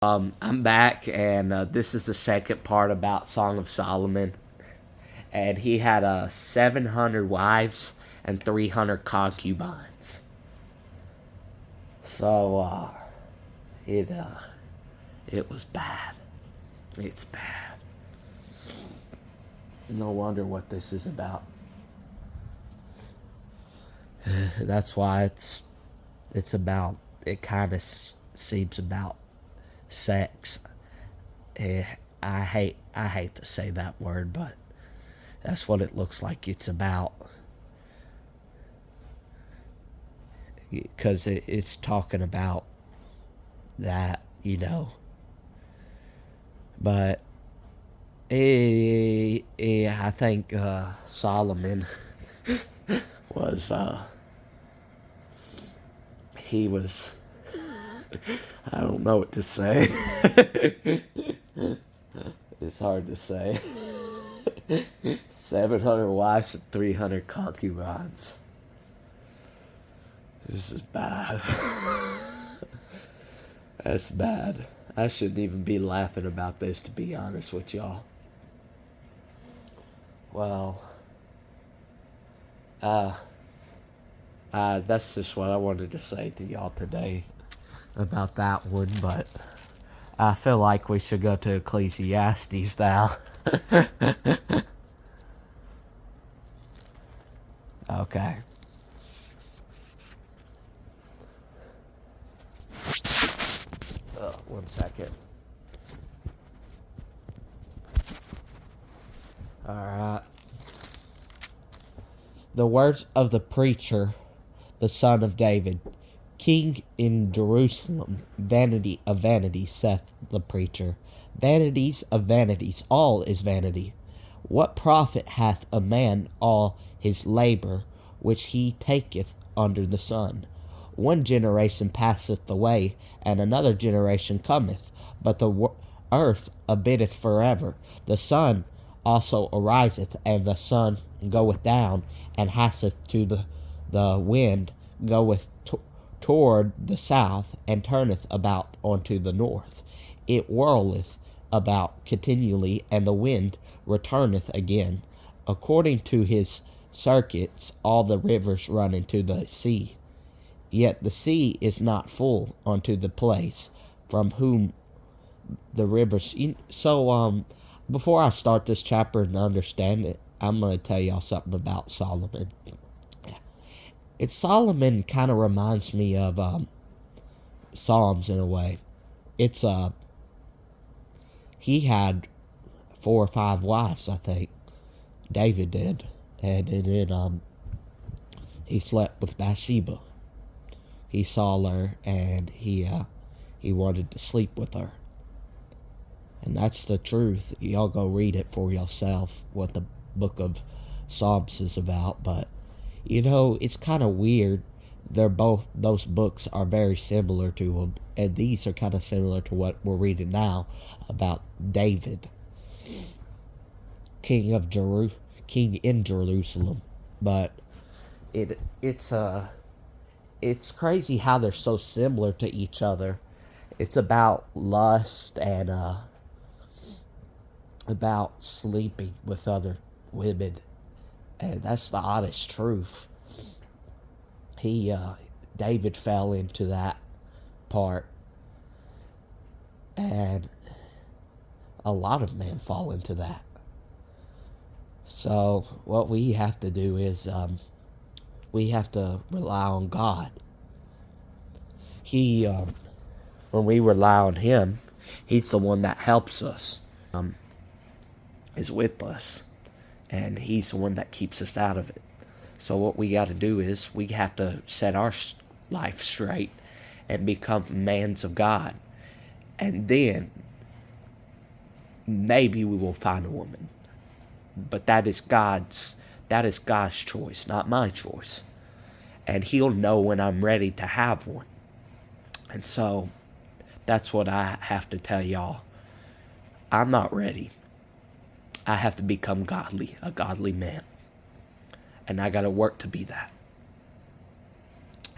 I'm back, and this is the second part about Song of Solomon. And he had 700 wives and 300 concubines. So it was bad. It's bad. No wonder what this is about. That's why it's about. It kind of seems about sex. I hate to say that word, but that's what it looks like it's about. Because it's talking about that, But I think Solomon was he was. I don't know what to say. It's hard to say. 700 wives and 300 concubines. This is bad. That's bad. I shouldn't even be laughing about this, to be honest with y'all. Well, that's just what I wanted to say to y'all today about that one, but I feel like we should go to Ecclesiastes now. Okay. One second. Alright. The words of the preacher, the son of David. King in Jerusalem, vanity of vanities, saith the preacher. Vanities of vanities, all is vanity. What profit hath a man all his labor which he taketh under the sun? One generation passeth away, and another generation cometh, but the earth abideth forever. The sun also ariseth, and the sun goeth down, and hasteth to the wind, goeth toward the south, and turneth about unto the north. It whirleth about continually, and the wind returneth again. According to his circuits, all the rivers run into the sea. Yet the sea is not full unto the place from whom the rivers. So, before I start this chapter and understand it, I'm going to tell y'all something about Solomon. Solomon kind of reminds me of Psalms in a way. He had 4 or 5 wives, I think. David did, and then he slept with Bathsheba. He saw her, and he wanted to sleep with her. And that's the truth. Y'all go read it for yourself, what the book of Psalms is about. But, it's kind of weird. Those books are very similar to them. And these are kind of similar to what we're reading now about David, king in Jerusalem. But it's crazy how they're so similar to each other. It's about lust and about sleeping with other women, and that's the honest truth. David fell into that part, and a lot of men fall into that. So what we have to do is we have to rely on God. When we rely on Him, He's the one that helps us, is with us, and He's the one that keeps us out of it. So what we got to do is we have to set our life straight and become mans of God, and then maybe we will find a woman. But that is God's choice, not my choice. And He'll know when I'm ready to have one. And so that's what I have to tell y'all. I'm not ready. I have to become godly, a godly man. And I got to work to be that.